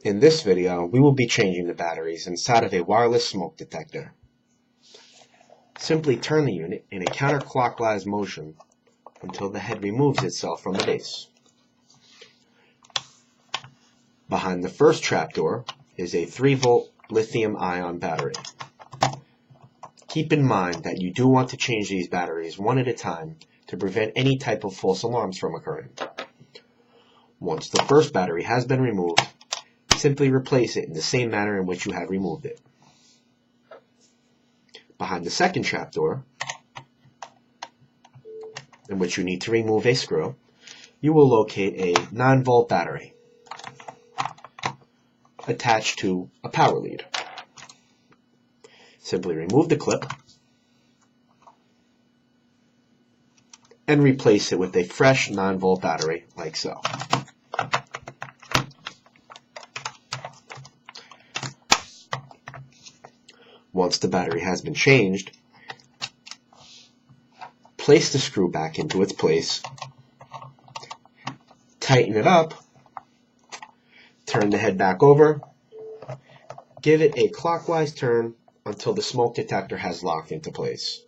In this video, we will be changing the batteries inside of a wireless smoke detector. Simply turn the unit in a counterclockwise motion until the head removes itself from the base. Behind the first trapdoor is a 3-volt lithium-ion battery. Keep in mind that you do want to change these batteries one at a time to prevent any type of false alarms from occurring. Once the first battery has been removed, simply replace it in the same manner in which you have removed it. Behind the second trapdoor, in which you need to remove a screw, you will locate a 9-volt battery attached to a power lead. Simply remove the clip and replace it with a fresh 9-volt battery like so. Once the battery has been changed, place the screw back into its place, tighten it up, turn the head back over, give it a clockwise turn until the smoke detector has locked into place.